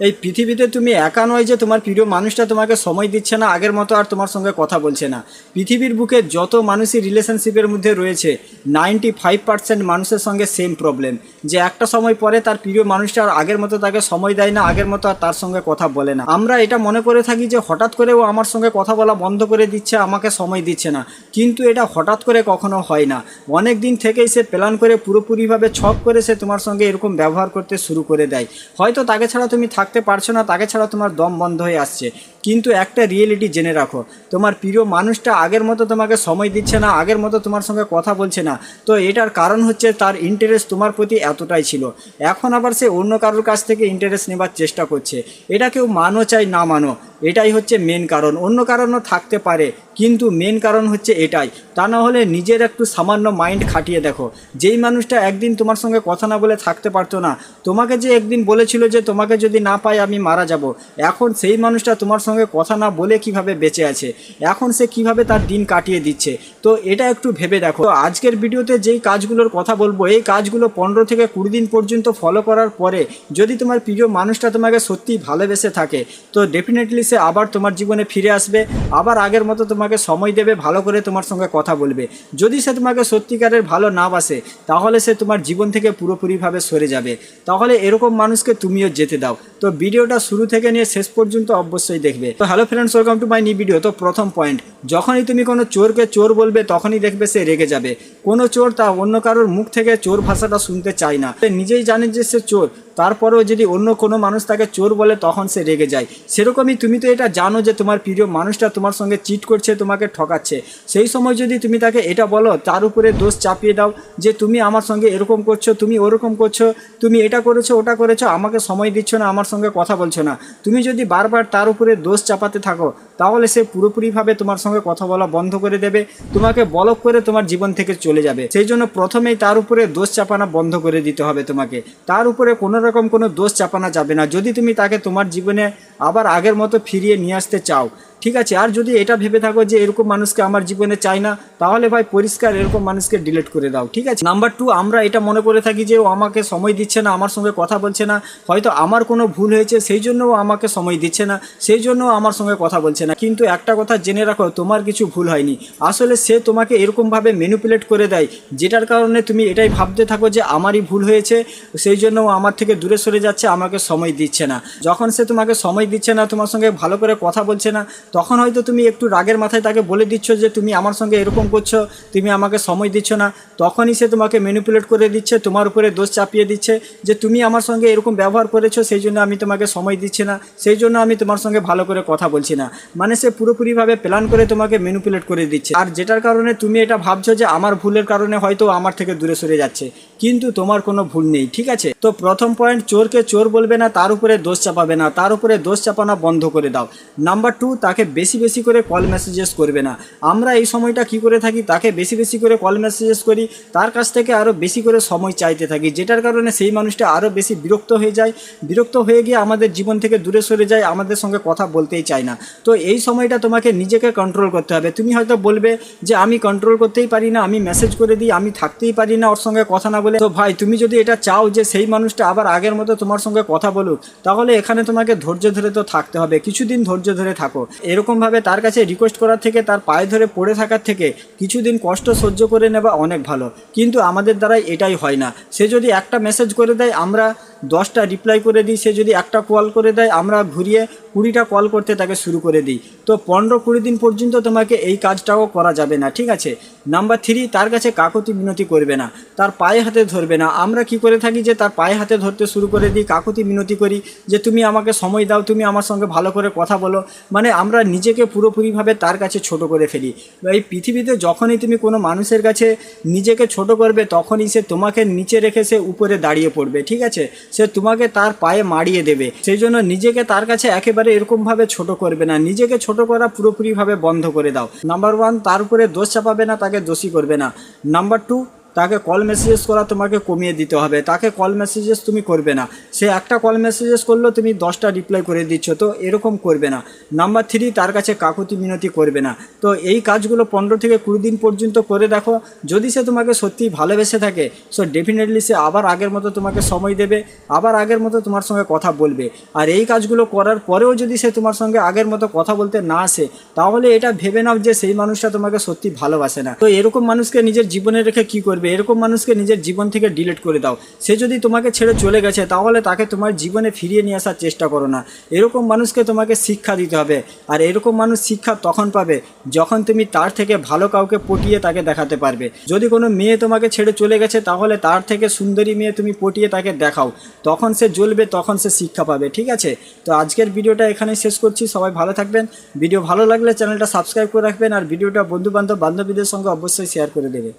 এই পৃথিবীতে তুমি একা নয় যে তোমার প্রিয় মানুষটা তোমাকে সময় দিচ্ছে না, আগের মতো আর তোমার সঙ্গে কথা বলছে না। পৃথিবীর বুকে যত মানুষই রিলেশনশিপের মধ্যে রয়েছে 95% মানুষের সঙ্গে সেম প্রবলেম, যে একটা সময় পরে তার প্রিয় মানুষটা আর আগের মতো তাকে সময় দেয় না, আগের মতো আর তার সঙ্গে কথা বলে না। আমরা এটা মনে করে থাকি যে হঠাৎ করে ও আমার সঙ্গে কথা বলা বন্ধ করে দিচ্ছে, আমাকে সময় দিচ্ছে না, কিন্তু এটা হঠাৎ করে কখনো হয় না। অনেক দিন থেকেই সে প্ল্যান করে পুরোপুরিভাবে ছক করে সে তোমার সঙ্গে এরকম ব্যবহার করতে শুরু করে দেয়। হয়তো তাকে ছাড়া তুমি থাকতে পারছো না, তাকে ছাড়া তোমার দম বন্ধ হয়ে আসছে, কিন্তু একটা রিয়েলিটি জেনে রাখো, তোমার প্রিয় মানুষটা আগের মতো তোমাকে সময় দিচ্ছে না, আগের মতো তোমার সঙ্গে কথা বলছে না। তো এটার কারণ হচ্ছে তার ইন্টারেস্ট তোমার প্রতি এতটাই ছিল, এখন আবার সে অন্য কারোর কাছ থেকে ইন্টারেস্ট নেবার চেষ্টা করছে। এটা কেউ মানো চাই না মানো, এটাই হচ্ছে মেন কারণ। অন্য কারণও থাকতে পারে, কিন্তু মেন কারণ হচ্ছে এটাই। তা না হলে নিজের একটু সামান্য মাইন্ড খাটিয়ে দেখো, যেই মানুষটা একদিন তোমার সঙ্গে কথা না বলে থাকতে পারতো না, তোমাকে যে একদিন বলেছিল যে তোমাকে যদি না পাই আমি মারা যাব, এখন সেই মানুষটা তোমার সঙ্গে কথা না বলে কিভাবে বেঁচে আছে, এখন সে কিভাবে তার দিন কাটিয়ে দিচ্ছে। তো এটা একটু ভেবে দেখো। তো আজকের ভিডিওতে যেই কাজগুলোর কথা বলবো, এই কাজগুলো 15 থেকে 20 দিন পর্যন্ত ফলো করার পরে যদি তোমার প্রিয় মানুষটা তোমাকে সত্যি ভালোবেসে থাকে, তো ডেফিনেটলি সে আবার তোমার জীবনে ফিরে আসবে, আবার আগের মতো তোমাকে সময় দেবে, ভালো করে তোমার সঙ্গে কথা বলবে। যদি সে তোমাকে সত্যিকারের ভালো না বাসে, তাহলে সে তোমার জীবন থেকে পুরোপুরিভাবে সরে যাবে। তাহলে এরকম মানুষকে তুমিও যেতে দাও। তো ভিডিওটা শুরু থেকে নিয়ে শেষ পর্যন্ত অবশ্যই দেখবে। তো hello friends, welcome to my new video. তো প্রথম পয়েন্ট, যখনই তুমি কোনো চোরকে চোর বলবে তখনই দেখবে সে রেগে যাবে। কোনো চোর তা অন্য কারোর মুখ থেকে চোর ভাষাটা শুনতে চায় না, সে নিজেই জানে যে সে চোর, তারপরেও যদি অন্য কোনো মানুষ তাকে চোর বলে তখন সে রেগে যায়। সেরকমই তুমি তো এটা জানো যে তোমার প্রিয় মানুষটা তোমার সঙ্গে চিট করছে, তোমাকে ঠকাচ্ছে। সেই সময় যদি তুমি তাকে এটা বলো, তার উপরে দোষ চাপিয়ে দাও যে তুমি আমার সঙ্গে এরকম করছো, তুমি ওরকম করছো, তুমি এটা করেছো ওটা করেছো, আমাকে সময় দিচ্ছ না, আমার সঙ্গে কথা বলছো না, তুমি যদি বারবার তার উপরে দোষ চাপাতে থাকো, তাহলে সে পুরোপুরিভাবে তোমার সঙ্গে কথা বলা বন্ধ করে দেবে, তোমাকে ব্লক করে তোমার জীবন থেকে চলে যাবে। সেই জন্য প্রথমেই তার উপরে দোষ চাপানো বন্ধ করে দিতে হবে তোমাকে। তার উপরে কোনো রকম কোনো দোষ চাপানো যাবে না, যদি তুমি তাকে তোমার জীবনে আবার আগের মতো ফিরিয়ে নিয়ে আসতে চাও, ঠিক আছে। আর যদি এটা ভেবে থাকো যে এরকম মানুষকে আমার জীবনে চাই না, তাহলে ভাই পরিষ্কার এরকম মানুষকে ডিলিট করে দাও, ঠিক আছে। নাম্বার 2, আমরা এটা মনে করে থাকি যে ও আমাকে সময় দিচ্ছে না, আমার সঙ্গে কথা বলছে না, হয়তো আমার কোনো ভুল হয়েছে সেই জন্য ও আমাকে সময় দিচ্ছে না, সেই জন্য আমার সঙ্গে কথা বলছে না। কিন্তু একটা কথা জেনে রাখো, তোমার কিছু ভুল হয়নি। আসলে সে তোমাকে এরকমভাবে ম্যানিপুলেট করে দেয়, যেটার কারণে তুমি এটাই ভাবতে থাকো যে আমারই ভুল হয়েছে, সেই জন্য ও আমার থেকে দূরে সরে যাচ্ছে, আমাকে সময় দিচ্ছে না। যখন সে তোমাকে সময় দিচ্ছে না, তোমার সঙ্গে ভালো করে কথা বলছে না, তখন হয়তো তুমি একটু রাগের মাথায় তাকে বলে দিচ্ছ যে তুমি আমার সঙ্গে এরকম করছো, তুমি আমাকে সময় দিচ্ছ না, তখনই সে তোমাকে ম্যানিপুলেট করে দিচ্ছে, তোমার উপরে দোষ চাপিয়ে দিচ্ছে যে তুমি আমার সঙ্গে এরকম ব্যবহার করেছো, সেই জন্য আমি তোমাকে সময় দিচ্ছি না, সেই জন্য আমি তোমার সঙ্গে ভালো করে কথা বলছি না। মানে সে পুরোপুরিভাবে প্ল্যান করে তোমাকে ম্যানিপুলেট করে দিচ্ছে, আর যেটার কারণে তুমি এটা ভাবছো যে আমার ভুলের কারণে হয়তো আমার থেকে দূরে সরে যাচ্ছে, কিন্তু তোমার কোনো ভুল নেই, ঠিক আছে। তো প্রথম পয়েন্ট, চোরকে চোর বলবে না, তার উপরে দোষ চাপাবে না, তার উপরে দোষ চাপানো বন্ধ করে দাও। নাম্বার 2, তাকে বেশি বেশি করে কল মেসেজেস করবে না। আমরা এই সময়টা কি করে থাকি, তাকে বেশি বেশি করে কল মেসেজেস করি, তার কাছ থেকে আরও বেশি করে সময় চাইতে থাকি, যেটার কারণে সেই মানুষটা আরও বেশি বিরক্ত হয়ে যায়, বিরক্ত হয়ে গিয়ে আমাদের জীবন থেকে দূরে সরে যায়, আমাদের সঙ্গে কথা বলতেই চায় না। তো এই সময়টা তোমাকে নিজেকে কন্ট্রোল করতে হবে। তুমি হয়তো বলবে যে আমি কন্ট্রোল করতেই পারি না, আমি মেসেজ করে দিই, আমি থাকতেই পারি না ওর সঙ্গে কথা না বলে। তো ভাই, তুমি যদি এটা চাও যে সেই মানুষটা আবার আগের মতো তোমার সঙ্গে কথা বলুক, তাহলে এখানে তোমাকে ধৈর্য ধরে তো থাকতে হবে, কিছুদিন ধৈর্য ধরে থাকো। এরকমভাবে তার কাছে রিকোয়েস্ট করার থেকে, তার পায়ে ধরে পড়ে থাকার থেকে কিছুদিন কষ্ট সহ্য করে নেওয়া অনেক ভালো। কিন্তু আমাদের দ্বারাই এটাই হয় না। সে যদি একটা মেসেজ করে দেয়, আমরা 10টা রিপ্লাই করে দিই, সে যদি একটা কল করে দেয়, আমরা ঘুরিয়ে 20টা কল করতে তাকে শুরু করে দিই। তো 15-20 দিন পর্যন্ত তোমাকে এই কাজটাও করা যাবে না, ঠিক আছে। নাম্বার 3, তার কাছে কাকুতি মিনতি করবে না, তার পায়ে হাতে ধরবে না। আমরা কি করে থাকি যে তার পায়ে হাতে ধরতে শুরু করে দিই, কাকুতি মিনতি করি যে তুমি আমাকে সময় দাও, তুমি আমার সঙ্গে ভালো করে কথা বলো। মানে আমরা নিজেকে পুরোপুরিভাবে তার কাছে ছোট করে ফেলি। এই পৃথিবীতে যখনই তুমি কোনো মানুষের কাছে নিজেকে ছোট করবে, তখনই সে তোমাকে নিচে রেখে সে উপরে দাঁড়িয়ে পড়বে, ঠিক আছে। সে তোমাকে তার পায়ে মারিয়ে দেবে। সেই জন্য নিজেকে তার কাছে একেবারে এরকমভাবে ছোট করবে না, নিজেকে ছোট করা পুরোপুরিভাবে বন্ধ করে দাও। নাম্বার 1, তার উপরে দোষ চাপাবে না, তাকে দোষী করবে না। নাম্বার 2, তাকে কল মেসেজেস করা তোমাকে কমিয়ে দিতে হবে। তাকে কল মেসেজেস তুমি করবে না, সে একটা কল মেসেজেস করলেও তুমি 10টা রিপ্লাই করে দিচ্ছ, তো এরকম করবে না। নাম্বার 3, তার কাছে কাকুতি মিনতি করবে না। তো এই কাজগুলো 15 থেকে 20 দিন পর্যন্ত করে দেখো। যদি সে তোমাকে সত্যি ভালোবেসে থাকে, সো ডেফিনেটলি সে আবার আগের মতো তোমাকে সময় দেবে, আবার আগের মতো তোমার সঙ্গে কথা বলবে। আর এই কাজগুলো করার পরেও যদি সে তোমার সঙ্গে আগের মতো কথা বলতে না আসে, তাহলে এটা ভেবে নাও যে সেই মানুষটা তোমাকে সত্যি ভালোবাসে না। তো এরকম মানুষকে নিজের জীবনে রেখে কি করবে? এরকম মানুষকে নিজের জীবন থেকে ডিলিট করে দাও। সে যদি তোমাকে ছেড়ে চলে গেছে, তাহলে তাকে তোমার জীবনে ফিরিয়ে নিয়ে আসার চেষ্টা করো না। এরকম মানুষকে তোমাকে শিক্ষা দিতে হবে। আর এরকম মানুষ শিক্ষা তখন পাবে যখন তুমি তার থেকে ভালো কাউকে পটিয়ে তাকে দেখাতে পারবে। যদি কোনো মেয়ে তোমাকে ছেড়ে চলে গেছে, তাহলে তার থেকে সুন্দরী মেয়ে তুমি পটিয়ে তাকে দেখাও, তখন সে জ্বলবে, তখন সে শিক্ষা পাবে। ঠিক আছে, তো আজকের ভিডিওটা এখানেই শেষ করছি। সবাই ভালো থাকবেন। ভিডিও ভালো লাগলে চ্যানেলটা সাবস্ক্রাইব করে রাখবেন, আর ভিডিওটা বন্ধুবান্ধবদের সঙ্গে অবশ্যই শেয়ার করে দেবে।